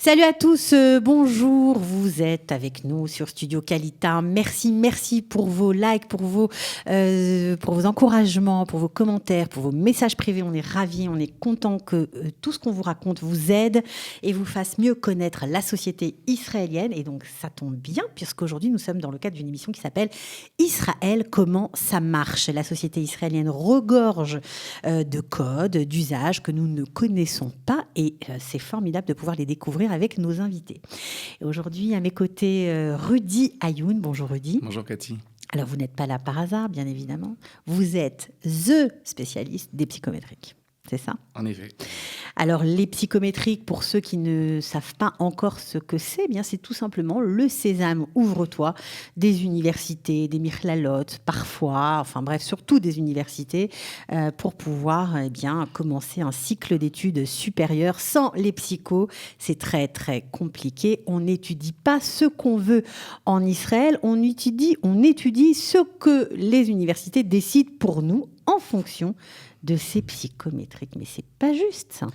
Salut à tous, bonjour, vous êtes avec nous sur Studio Qualita. Merci pour vos likes, pour vos encouragements, pour vos commentaires, pour vos messages privés. On est ravis, on est content que tout ce qu'on vous raconte vous aide et vous fasse mieux connaître la société israélienne. Et donc ça tombe bien puisqu'aujourd'hui nous sommes dans le cadre d'une émission qui s'appelle Israël, comment ça marche. La société israélienne regorge de codes, d'usages que nous ne connaissons pas et c'est formidable de pouvoir les découvrir avec nos invités. Et aujourd'hui, à mes côtés, Rudy Ayoun. Bonjour Rudy. Bonjour Cathy. Alors, vous n'êtes pas là par hasard, bien évidemment. Vous êtes the spécialiste des psychométriques. C'est ça ? En effet. Alors, les psychométriques, pour ceux qui ne savent pas encore ce que c'est, bien, c'est tout simplement le sésame, ouvre-toi, des universités, des Michlallot, parfois, enfin bref, surtout des universités, pour pouvoir commencer un cycle d'études supérieures. Sans les psychos, c'est très, très compliqué. On n'étudie pas ce qu'on veut en Israël, on étudie ce que les universités décident pour nous en fonction de ces psychométriques. Mais c'est pas juste, ça.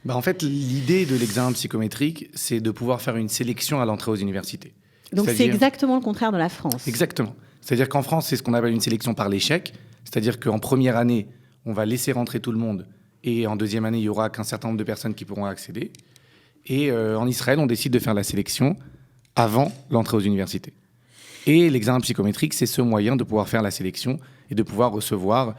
En fait, l'idée de l'examen psychométrique, c'est de pouvoir faire une sélection à l'entrée aux universités. Donc c'est exactement le contraire de la France. Exactement. C'est-à-dire qu'en France, c'est ce qu'on appelle une sélection par l'échec. C'est-à-dire qu'en première année, on va laisser rentrer tout le monde. Et en deuxième année, il n'y aura qu'un certain nombre de personnes qui pourront accéder. Et en Israël, on décide de faire la sélection avant l'entrée aux universités. Et l'examen psychométrique, c'est ce moyen de pouvoir faire la sélection et de pouvoir recevoir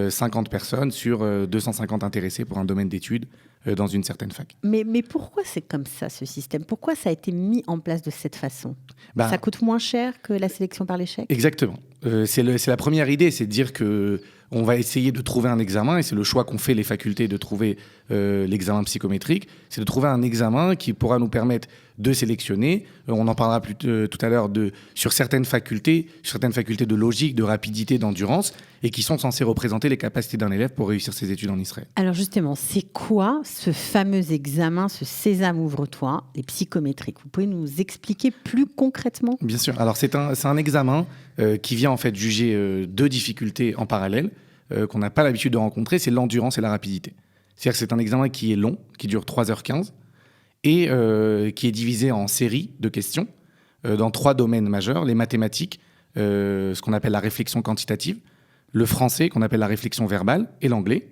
50 personnes sur 250 intéressés pour un domaine d'études dans une certaine fac. Mais pourquoi c'est comme ça, ce système ? Pourquoi ça a été mis en place de cette façon ? Ça coûte moins cher que la sélection par l'échec ? Exactement. C'est la première idée, c'est de dire qu'on va essayer de trouver un examen, et c'est le choix qu'ont fait les facultés de trouver l'examen psychométrique, c'est de trouver un examen qui pourra nous permettre de sélectionner. On en parlera tout à l'heure sur certaines facultés de logique, de rapidité, d'endurance, et qui sont censées représenter les capacités d'un élève pour réussir ses études en Israël. Alors justement, c'est quoi ce fameux examen, ce sésame ouvre-toi, les psychométriques ? Vous pouvez nous expliquer plus concrètement ? Bien sûr. Alors c'est un examen qui vient en fait juger deux difficultés en parallèle qu'on n'a pas l'habitude de rencontrer, c'est l'endurance et la rapidité. C'est-à-dire que c'est un examen qui est long, qui dure 3h15 et qui est divisé en séries de questions dans 3 domaines majeurs, les mathématiques, ce qu'on appelle la réflexion quantitative, le français qu'on appelle la réflexion verbale et l'anglais,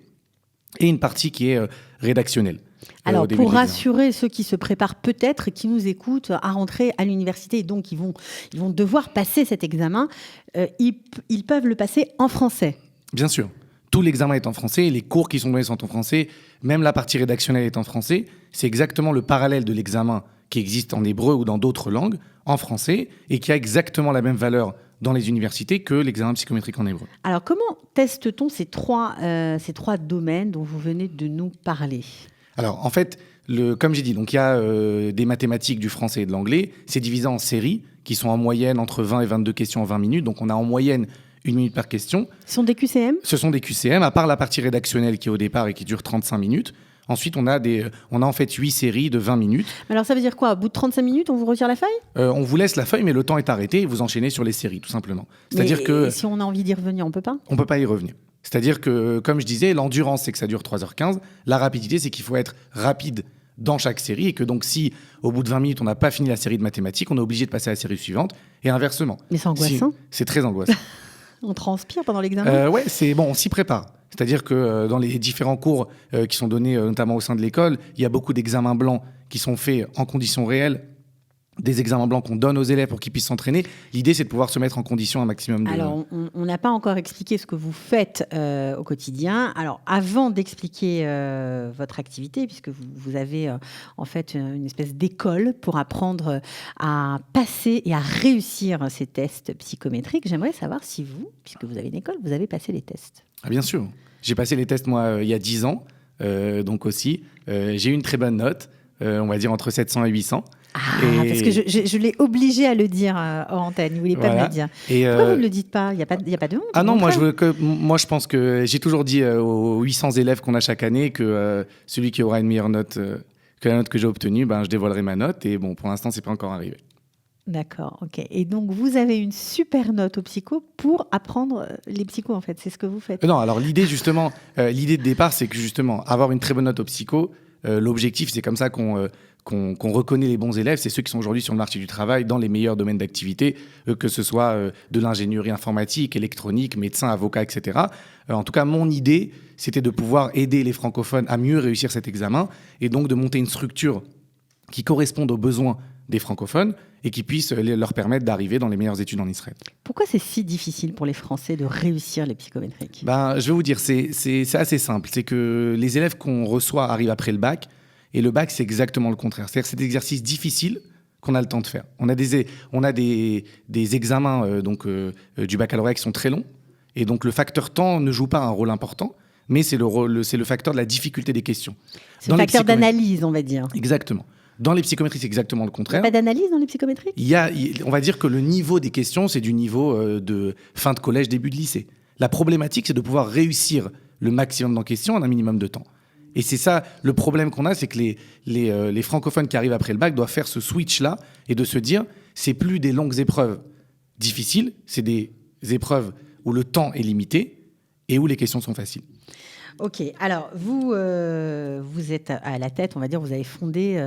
et une partie qui est rédactionnelle. Alors, pour rassurer ceux qui se préparent peut-être et qui nous écoutent à rentrer à l'université, et donc ils vont devoir passer cet examen, ils peuvent le passer en français. Bien sûr. Tout l'examen est en français, les cours qui sont donnés sont en français, même la partie rédactionnelle est en français. C'est exactement le parallèle de l'examen qui existe en hébreu ou dans d'autres langues, en français, et qui a exactement la même valeur dans les universités que l'examen psychométrique en hébreu. Alors, comment teste-t-on ces trois domaines dont vous venez de nous parler ? Alors, en fait, comme j'ai dit, donc il y a des mathématiques, du français et de l'anglais. C'est divisé en séries qui sont en moyenne entre 20 et 22 questions en 20 minutes. Donc, on a en moyenne 1 minute par question. Ce sont des QCM ? Ce sont des QCM, à part la partie rédactionnelle qui est au départ et qui dure 35 minutes. Ensuite, on a en fait 8 séries de 20 minutes. Alors, ça veut dire quoi ? Au bout de 35 minutes, on vous retire la feuille ? On vous laisse la feuille, mais le temps est arrêté et vous enchaînez sur les séries, tout simplement. C'est-à-dire que si on a envie d'y revenir, on ne peut pas ? On ne peut pas y revenir. C'est-à-dire que, comme je disais, l'endurance, c'est que ça dure 3h15. La rapidité, c'est qu'il faut être rapide dans chaque série et que donc si, au bout de 20 minutes, on n'a pas fini la série de mathématiques, on est obligé de passer à la série suivante et inversement. Mais c'est angoissant. C'est très angoissant. On transpire pendant l'examen ? Ouais, on s'y prépare. C'est-à-dire que dans les différents cours qui sont donnés, notamment au sein de l'école, il y a beaucoup d'examens blancs qui sont faits en conditions réelles, des examens blancs qu'on donne aux élèves pour qu'ils puissent s'entraîner. L'idée, c'est de pouvoir se mettre en condition un maximum de... Alors, on n'a pas encore expliqué ce que vous faites au quotidien. Alors, avant d'expliquer votre activité, puisque vous avez en fait une espèce d'école pour apprendre à passer et à réussir ces tests psychométriques, j'aimerais savoir si vous, puisque vous avez une école, vous avez passé les tests. Ah, bien sûr. J'ai passé les tests, moi, il y a 10 ans. Donc aussi, j'ai eu une très bonne note, on va dire entre 700 et 800. Parce que je l'ai obligé à le dire hors antenne, il ne voulait pas me le dire. Pourquoi vous ne le dites pas ? Il n'y a pas de honte. Ah non, moi je pense que j'ai toujours dit aux 800 élèves qu'on a chaque année que celui qui aura une meilleure note que la note que j'ai obtenue, je dévoilerai ma note. Et bon, pour l'instant, ce n'est pas encore arrivé. D'accord, ok. Et donc, vous avez une super note au psycho pour apprendre les psychos, en fait. C'est ce que vous faites. Non, alors l'idée, justement, l'idée de départ, c'est que justement, avoir une très bonne note au psycho, l'objectif, c'est comme ça qu'on qu'on reconnaît les bons élèves, c'est ceux qui sont aujourd'hui sur le marché du travail dans les meilleurs domaines d'activité, que ce soit de l'ingénierie informatique, électronique, médecin, avocat, etc. En tout cas, mon idée, c'était de pouvoir aider les francophones à mieux réussir cet examen et donc de monter une structure qui corresponde aux besoins des francophones et qui puisse leur permettre d'arriver dans les meilleures études en Israël. Pourquoi c'est si difficile pour les Français de réussir les psychométriques ? Je vais vous dire, c'est assez simple. C'est que les élèves qu'on reçoit arrivent après le bac, et le bac, c'est exactement le contraire. C'est-à-dire que c'est des exercices difficiles qu'on a le temps de faire. On a des examens du baccalauréat qui sont très longs, et donc le facteur temps ne joue pas un rôle important, mais c'est le facteur de la difficulté des questions. C'est le facteur d'analyse, on va dire. Exactement. Dans les psychométries, c'est exactement le contraire. Il n'y a pas d'analyse dans les psychométriques ? On va dire que le niveau des questions, c'est du niveau de fin de collège, début de lycée. La problématique, c'est de pouvoir réussir le maximum dans questions en un minimum de temps. Et c'est ça, le problème qu'on a, c'est que les francophones qui arrivent après le bac doivent faire ce switch-là et de se dire, c'est plus des longues épreuves difficiles, c'est des épreuves où le temps est limité et où les questions sont faciles. Ok, alors vous êtes à la tête, on va dire, vous avez fondé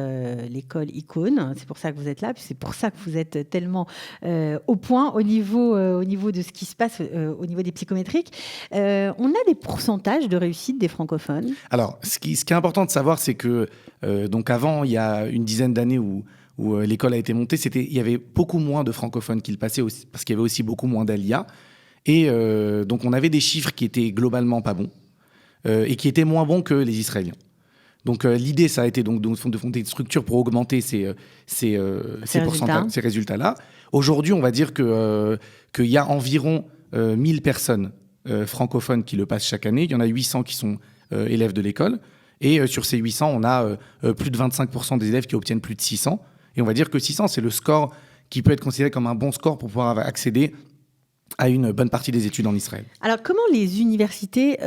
l'école Icône, c'est pour ça que vous êtes là, puis c'est pour ça que vous êtes tellement au point au niveau de ce qui se passe au niveau des psychométriques. On a des pourcentages de réussite des francophones ? Alors, ce qui est important de savoir, c'est que donc avant, il y a une dizaine d'années où l'école a été montée, il y avait beaucoup moins de francophones qui le passaient, aussi, parce qu'il y avait aussi beaucoup moins d'ALIA. Et donc, on avait des chiffres qui étaient globalement pas bons. Et qui étaient moins bons que les Israéliens. Donc l'idée, ça a été donc, de fonder une structure pour augmenter ces résultats-là. Aujourd'hui, on va dire qu'il y a environ 1000 personnes francophones qui le passent chaque année. Il y en a 800 qui sont élèves de l'école. Et sur ces 800, on a plus de 25% des élèves qui obtiennent plus de 600. Et on va dire que 600, c'est le score qui peut être considéré comme un bon score pour pouvoir accéder à une bonne partie des études en Israël. Alors, comment les universités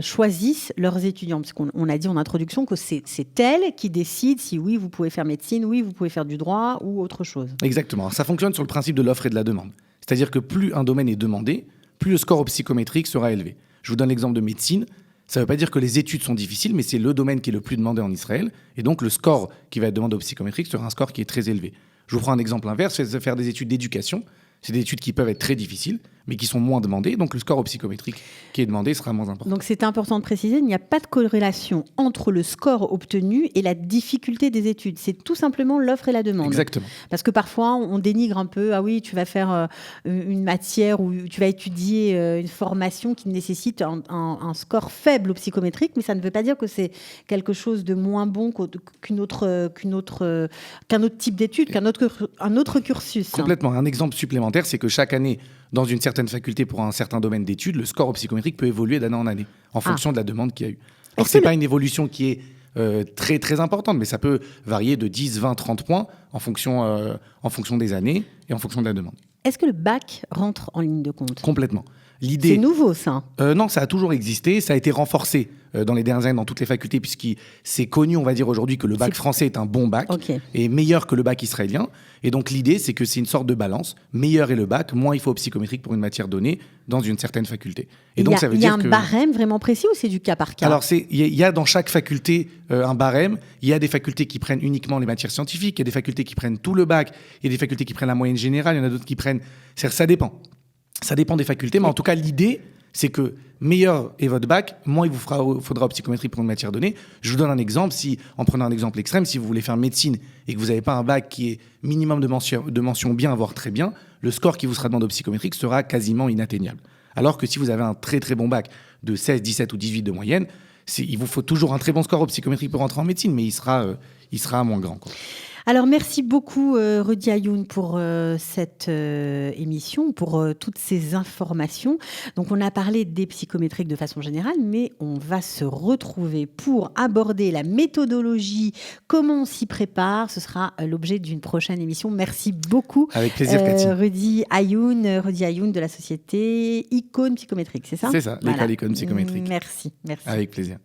choisissent leurs étudiants ? Parce qu'on a dit en introduction que c'est elles qui décident si oui, vous pouvez faire médecine, oui, vous pouvez faire du droit ou autre chose. Exactement. Alors, ça fonctionne sur le principe de l'offre et de la demande. C'est-à-dire que plus un domaine est demandé, plus le score au psychométrique sera élevé. Je vous donne l'exemple de médecine. Ça ne veut pas dire que les études sont difficiles, mais c'est le domaine qui est le plus demandé en Israël. Et donc, le score qui va être demandé au psychométrique sera un score qui est très élevé. Je vous prends un exemple inverse, c'est de faire des études d'éducation. C'est des études qui peuvent être très difficiles, mais qui sont moins demandées. Donc, le score au psychométrique qui est demandé sera moins important. Donc, c'est important de préciser, il n'y a pas de corrélation entre le score obtenu et la difficulté des études. C'est tout simplement l'offre et la demande. Exactement. Parce que parfois, on dénigre un peu. Ah oui, tu vas faire une matière ou tu vas étudier une formation qui nécessite un score faible au psychométrique, mais ça ne veut pas dire que c'est quelque chose de moins bon qu'un autre type d'études, qu'un autre cursus. Complètement. Un exemple supplémentaire, c'est que chaque année, dans une certaine faculté pour un certain domaine d'études, le score au psychométrique peut évoluer d'année en année en fonction de la demande qu'il y a eu. Alors, ce n'est pas une évolution qui est très, très importante, mais ça peut varier de 10, 20, 30 points en fonction des années et en fonction de la demande. Est-ce que le bac rentre en ligne de compte ? Complètement. C'est nouveau, ça ? Non, ça a toujours existé. Ça a été renforcé dans les dernières années dans toutes les facultés, puisqu'il c'est connu, on va dire aujourd'hui, que le bac français est un bon bac et meilleur que le bac israélien. Et donc l'idée, c'est que c'est une sorte de balance. Meilleur est le bac, moins il faut au psychométrique pour une matière donnée dans une certaine faculté. Et donc ça veut dire que... Il y a un barème vraiment précis ou c'est du cas par cas ? Alors il y a dans chaque faculté un barème. Il y a des facultés qui prennent uniquement les matières scientifiques, il y a des facultés qui prennent tout le bac, il y a des facultés qui prennent la moyenne générale, il y en a d'autres qui prennent... Ça dépend. Ça dépend des facultés, mais en tout cas, l'idée, c'est que meilleur est votre bac, moins il vous faudra au psychométrique pour une matière donnée. Je vous donne un exemple, en prenant un exemple extrême, si vous voulez faire médecine et que vous n'avez pas un bac qui est minimum de mention bien, voire très bien, le score qui vous sera demandé au psychométrique sera quasiment inatteignable. Alors que si vous avez un très très bon bac de 16, 17 ou 18 de moyenne, il vous faut toujours un très bon score au psychométrique pour rentrer en médecine, mais il sera moins grand, quoi. Alors, merci beaucoup, Rudy Ayoun, pour cette émission, pour toutes ces informations. Donc, on a parlé des psychométriques de façon générale, mais on va se retrouver pour aborder la méthodologie, comment on s'y prépare. Ce sera l'objet d'une prochaine émission. Merci beaucoup. Avec plaisir, Cathy. Rudy Ayoun de la société Icône Psychométrique, c'est ça ? C'est ça, l'école Icône Psychométrique. Merci. Avec plaisir.